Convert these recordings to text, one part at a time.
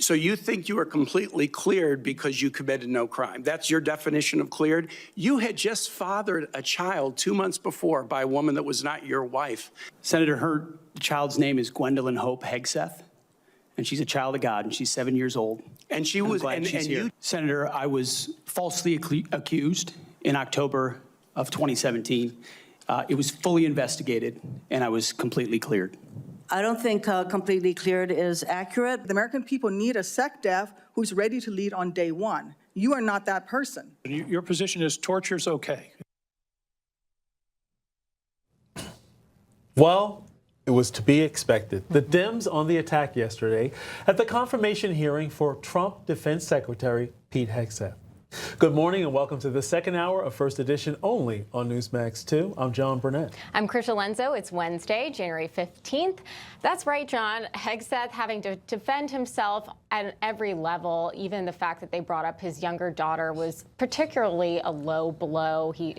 So you think you are completely cleared because you committed no crime. That's your definition of cleared? You had just fathered a child 2 months before by a woman that was not your wife. Senator, her child's name is Gwendolyn Hope Hegseth, and she's a child of God, and she's 7 years old. And she was, and you, Senator, I was falsely accused in October of 2017. It was fully investigated, and I was completely cleared. I don't think completely cleared is accurate. The American people need a SecDef who's ready to lead on day one. You are not that person. Your position is torture's okay. Well, it was to be expected. The Dems on the attack yesterday at the confirmation hearing for Trump Defense Secretary Pete Hegseth. Good morning and welcome to the second hour of First Edition only on Newsmax 2. I'm John Burnett. I'm Krisha Lenzo. It's Wednesday, January 15th. That's right, John. Hegseth having to defend himself at every level. Even the fact that they brought up his younger daughter was particularly a low blow. He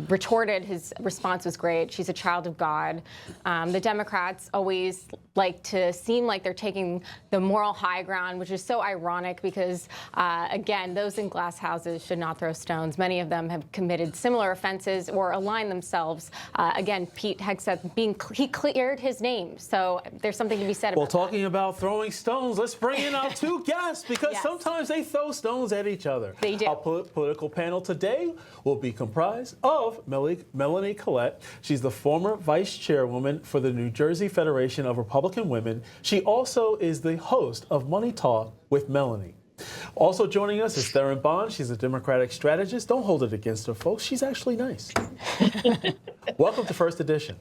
retorted. His response was great. She's a child of God. The Democrats always like to seem like they're taking the moral high ground, which is so ironic because, again, those in glass houses should not throw stones. Many of them have committed similar offenses or aligned themselves. Again, Pete Hegseth, he cleared his name. So there's something to be said about Well, talking about throwing stones, let's bring in our two guests because Yes. sometimes they throw stones at each other. They do. Our political panel today will be comprised of Melanie Collette. She's the former vice chairwoman for the New Jersey Federation of Republican Women. She also is the host of Money Talk with Melanie. Also joining us is Theron Bond. She's a Democratic strategist. Don't hold it against her, folks. She's actually nice. Welcome to First Edition.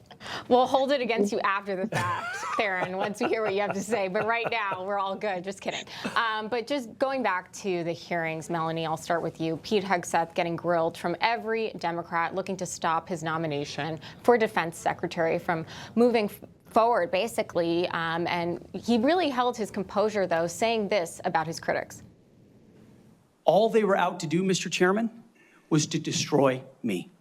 We'll hold it against you after the fact, Theron, once we hear what you have to say. But right now, we're all good. Just kidding. But just going back to the hearings, Melanie, I'll start with you. Pete Hegseth getting grilled from every Democrat looking to stop his nomination for defense secretary from moving forward, basically. And he really held his composure, though, saying this about his critics. All they were out to do, Mr. Chairman, was to destroy me.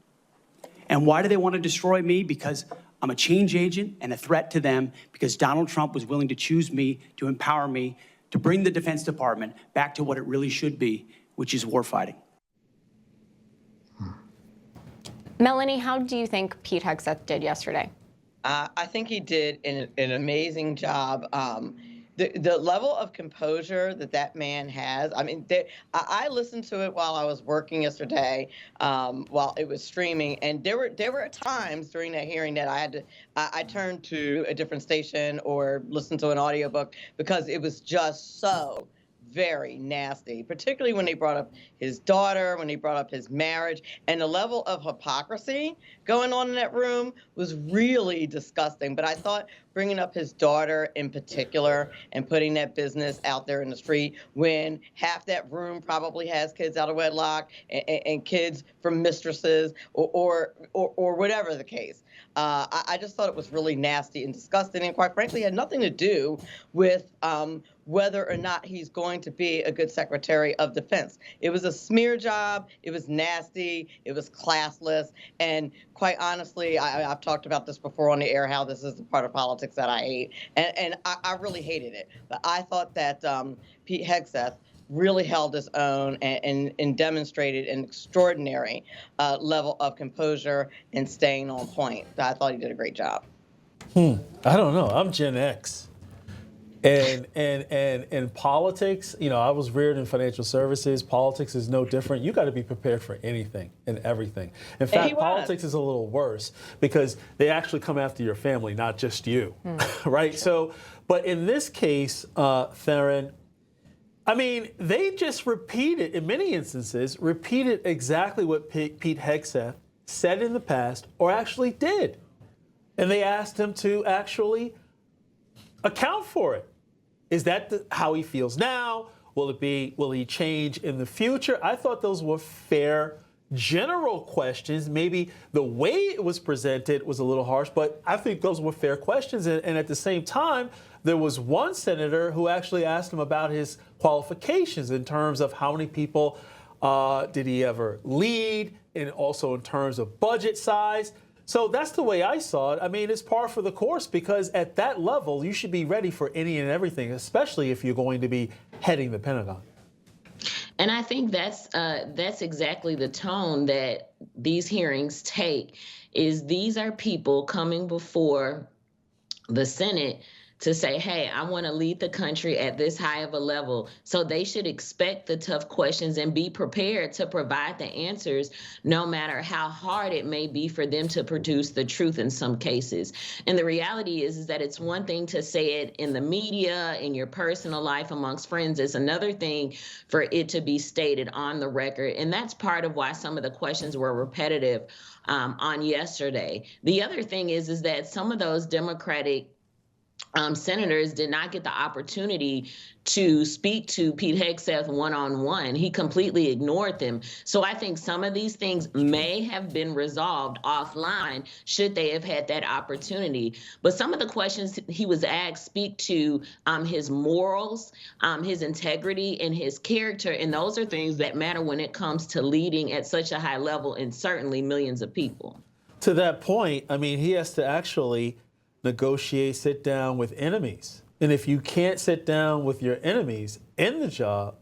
And why do they want to destroy me? Because I'm a change agent and a threat to them, because Donald Trump was willing to choose me, to empower me, to bring the Defense Department back to what it really should be, which is warfighting. Melanie, how do you think Pete Hegseth did yesterday? I think he did an amazing job. The level of composure that man has. I mean, I listened to it while I was working yesterday, while it was streaming, and there were times during that hearing that I turned to a different station or listened to an audiobook because it was just so very nasty, particularly when they brought up his daughter, when they brought up his marriage, and the level of hypocrisy going on in that room was really disgusting. But I thought bringing up his daughter in particular and putting that business out there in the street when half that room probably has kids out of wedlock and kids from mistresses or whatever the case. I just thought it was really nasty and disgusting, and quite frankly had nothing to do with whether or not he's going to be a good Secretary of Defense. It was a smear job. It was nasty. It was classless. And quite honestly, I've talked about this before on the air, how this is the part of politics that I hate. And I really hated it. But I thought that Pete Hegseth really held his own and demonstrated an extraordinary level of composure and staying on point. I thought he did a great job. I don't know. I'm Gen X. And in politics, you know, I was reared in financial services. Politics is no different. You got to be prepared for anything and everything. In fact, politics is a little worse because they actually come after your family, not just you, right? So, but in this case, Theron, I mean, they just repeated, in many instances, repeated exactly what Pete Hegseth said in the past or actually did. And they asked him to actually account for it. Is that how he feels now? Will he change in the future? I thought those were fair, general questions. Maybe the way it was presented was a little harsh, but I think those were fair questions. And at the same time, there was one senator who actually asked him about his qualifications in terms of how many people did he ever lead, and also in terms of budget size. So that's the way I saw it. I mean, it's par for the course because at that level, you should be ready for any and everything, especially if you're going to be heading the Pentagon. And I think that's exactly the tone that these hearings take, is these are people coming before the Senate to say, hey, I want to lead the country at this high of a level. So they should expect the tough questions and be prepared to provide the answers, no matter how hard it may be for them to produce the truth in some cases. And the reality is that it's one thing to say it in the media, in your personal life, amongst friends. It's another thing for it to be stated on the record. And that's part of why some of the questions were repetitive on yesterday. The other thing is that some of those Democratic senators did not get the opportunity to speak to Pete Hegseth one-on-one. He completely ignored them. So I think some of these things may have been resolved offline should they have had that opportunity. But some of the questions he was asked speak to his morals, his integrity, and his character. And those are things that matter when it comes to leading at such a high level and certainly millions of people. To that point, I mean, he has to actually negotiate, sit down with enemies. And if you can't sit down with your enemies in the job,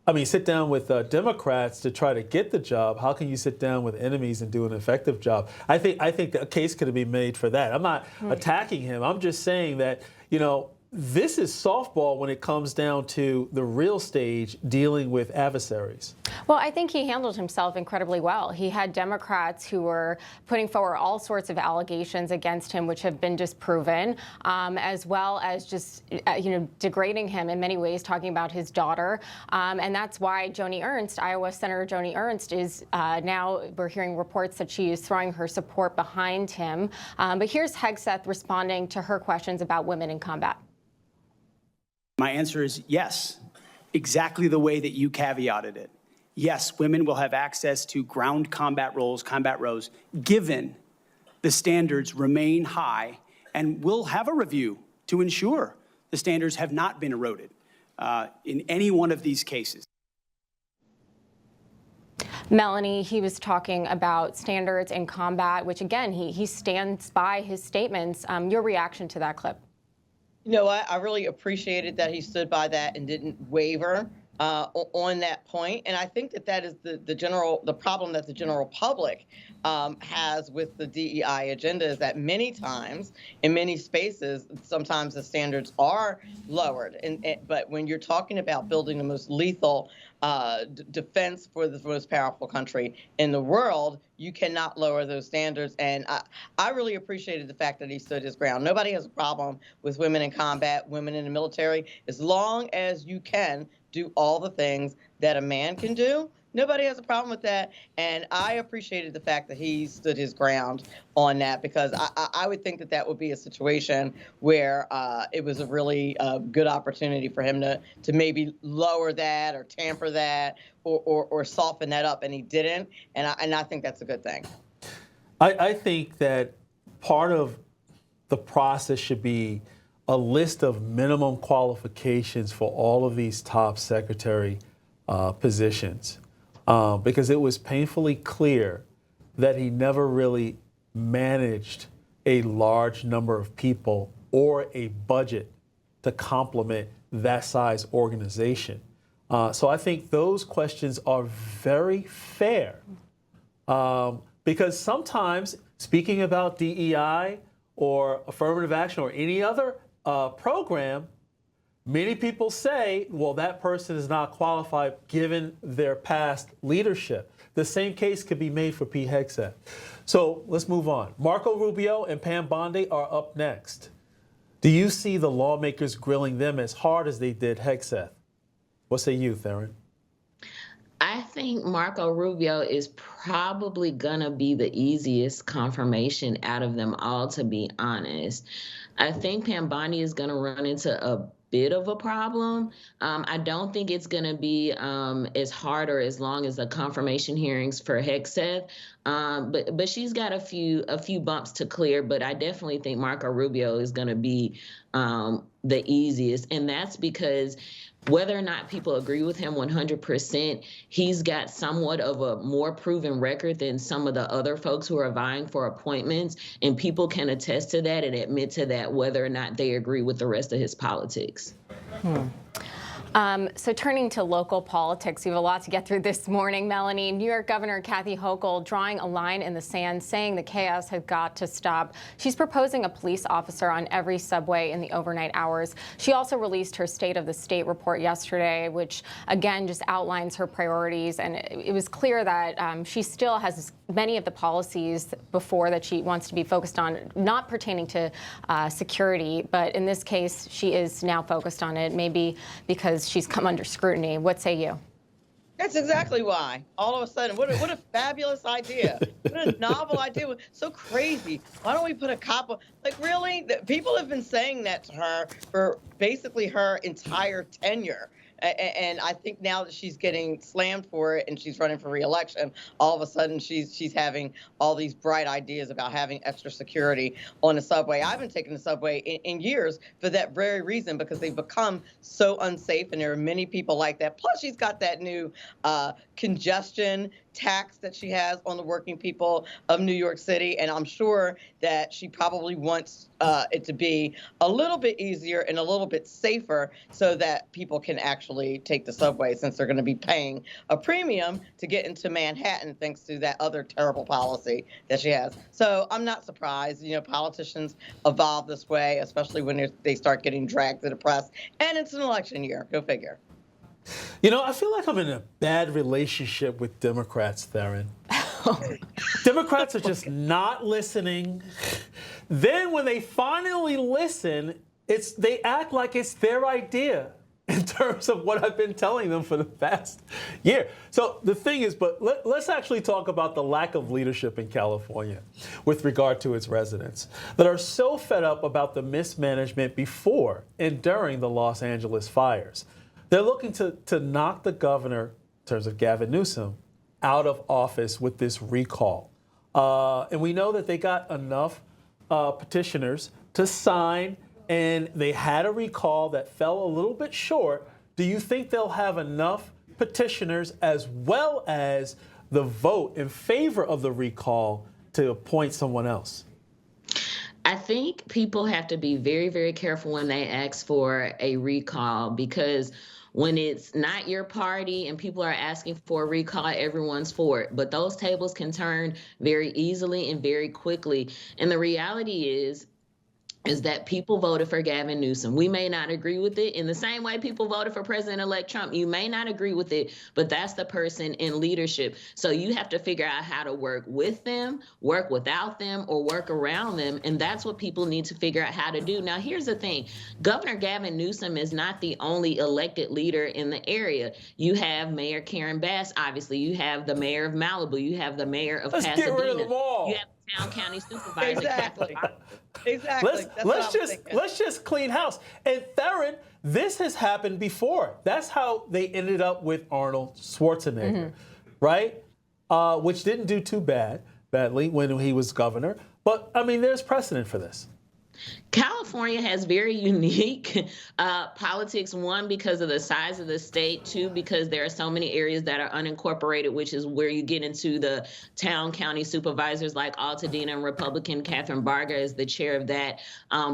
I mean, sit down with Democrats to try to get the job, how can you sit down with enemies and do an effective job? I think a case could be made for that. I'm not attacking him. I'm just saying that, you know, this is softball when it comes down to the real stage dealing with adversaries. Well, I think he handled himself incredibly well. He had Democrats who were putting forward all sorts of allegations against him, which have been disproven, as well as just, degrading him in many ways, talking about his daughter. And that's why Joni Ernst, Iowa Senator Joni Ernst, is now, we're hearing reports that she is throwing her support behind him. But here's Hegseth responding to her questions about women in combat. My answer is yes, exactly the way that you caveated it. Yes, women will have access to ground combat roles, given the standards remain high, and we'll have a review to ensure the standards have not been eroded in any one of these cases. Melanie, he was talking about standards in combat, which again, he stands by his statements. Your reaction to that clip? You know what? I really appreciated that he stood by that and didn't waver on that point. And I think that is the problem that the general public has with the DEI agenda, is that many times in many spaces, sometimes the standards are lowered. But when you're talking about building the most lethal defense for the most powerful country in the world, you cannot lower those standards. And I really appreciated the fact that he stood his ground. Nobody has a problem with women in combat, women in the military, as long as you can do all the things that a man can do. Nobody has a problem with that. And I appreciated the fact that he stood his ground on that, because I would think that would be a situation where it was a really good opportunity for him to maybe lower that or tamper that or soften that up, and he didn't. And I think that's a good thing. I think that part of the process should be a list of minimum qualifications for all of these top secretary positions. Because it was painfully clear that he never really managed a large number of people or a budget to complement that size organization. So I think those questions are very fair. Because sometimes speaking about DEI or affirmative action or any other program, many people say, well, that person is not qualified given their past leadership. The same case could be made for Pete Hegseth. So let's move on. Marco Rubio and Pam Bondi are up next. Do you see the lawmakers grilling them as hard as they did Hegseth? What say you, Theron? I think Marco Rubio is probably going to be the easiest confirmation out of them all, to be honest. I think Pam Bondi is going to run into a bit of a problem. I don't think it's going to be as hard or as long as the confirmation hearings for Hegseth. But she's got a few bumps to clear. But I definitely think Marco Rubio is going to be the easiest, and that's because whether or not people agree with him 100%, he's got somewhat of a more proven record than some of the other folks who are vying for appointments. And people can attest to that and admit to that, whether or not they agree with the rest of his politics. So turning to local politics, we have a lot to get through this morning, Melanie. New York Governor Kathy Hochul drawing a line in the sand, saying the chaos has got to stop. She's proposing a police officer on every subway in the overnight hours. She also released her State of the State report yesterday, which again just outlines her priorities. And it was clear that she still has many of the policies before that she wants to be focused on, not pertaining to security, but in this case, she is now focused on it, maybe because she's come under scrutiny. What say you? That's exactly why. All of a sudden, what a fabulous idea. What a novel idea. So crazy. Why don't we put a cop? Like, really? People have been saying that to her for basically her entire tenure. And I think now that she's getting slammed for it and she's running for re-election, all of a sudden she's having all these bright ideas about having extra security on the subway. I haven't taken the subway in years for that very reason, because they've become so unsafe, and there are many people like that. Plus, she's got that new congestion tax that she has on the working people of New York City, and I'm sure that she probably wants it to be a little bit easier and a little bit safer so that people can actually take the subway, since they're going to be paying a premium to get into Manhattan thanks to that other terrible policy that she has. So I'm not surprised. You know, politicians evolve this way, especially when they start getting dragged to the press, and it's an election year. Go figure. You know, I feel like I'm in a bad relationship with Democrats, Theron. Democrats are just not listening. Then when they finally listen, they act like it's their idea in terms of what I've been telling them for the past year. So the thing is, but let's actually talk about the lack of leadership in California with regard to its residents that are so fed up about the mismanagement before and during the Los Angeles fires. They're looking to knock the governor, in terms of Gavin Newsom, out of office with this recall. And we know that they got enough petitioners to sign, and they had a recall that fell a little bit short. Do you think they'll have enough petitioners as well as the vote in favor of the recall to appoint someone else? I think people have to be very, very careful when they ask for a recall, because when it's not your party and people are asking for a recall, everyone's for it. But those tables can turn very easily and very quickly. And the reality is that people voted for Gavin Newsom. We may not agree with it in the same way people voted for President-elect Trump. You may not agree with it, but that's the person in leadership. So you have to figure out how to work with them, work without them, or work around them. And that's what people need to figure out how to do. Now, here's the thing. Governor Gavin Newsom is not the only elected leader in the area. You have Mayor Karen Bass, obviously. You have the mayor of Malibu. You have the mayor of Pasadena. Get rid of them all. You have town county supervisor. Exactly. Let's just clean house. And Theron, this has happened before. That's how they ended up with Arnold Schwarzenegger, right? Which didn't do too badly when he was governor. But I mean, there's precedent for this. California has very unique politics, one, because of the size of the state, two, because there are so many areas that are unincorporated, which is where you get into the town county supervisors like Altadena, and Republican Catherine Barger is the chair of that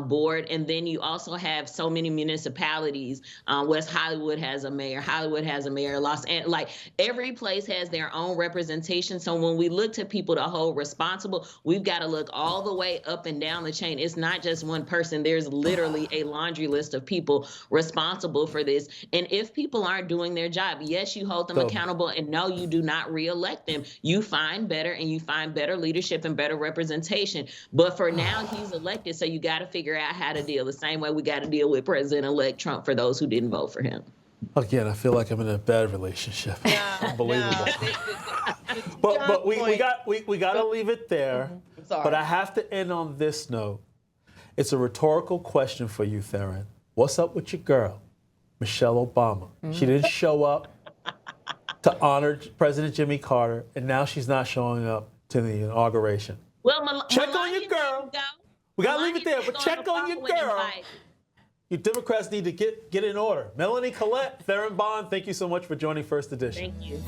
board. And then you also have so many municipalities. West Hollywood has a mayor, Hollywood has a mayor, Los Angeles, like every place has their own representation. So when we look to people to hold responsible, we've got to look all the way up and down the chain. It's not just one person. There's literally a laundry list of people responsible for this. And if people aren't doing their job, yes, you hold them accountable, and no, you do not reelect them. You find better, and you find better leadership and better representation. But for now, he's elected, so you got to figure out how to deal the same way we got to deal with President-elect Trump for those who didn't vote for him. Again, I feel like I'm in a bad relationship. Unbelievable. But we got to leave it there. But I have to end on this note. It's a rhetorical question for you, Theron. What's up with your girl, Michelle Obama? She didn't show up to honor President Jimmy Carter, and now she's not showing up to the inauguration. Well, check on your girl. We got to leave it there, but check on your girl. You Democrats need to get in order. Melanie, Collette, Theron Bond, thank you so much for joining First Edition. Thank you.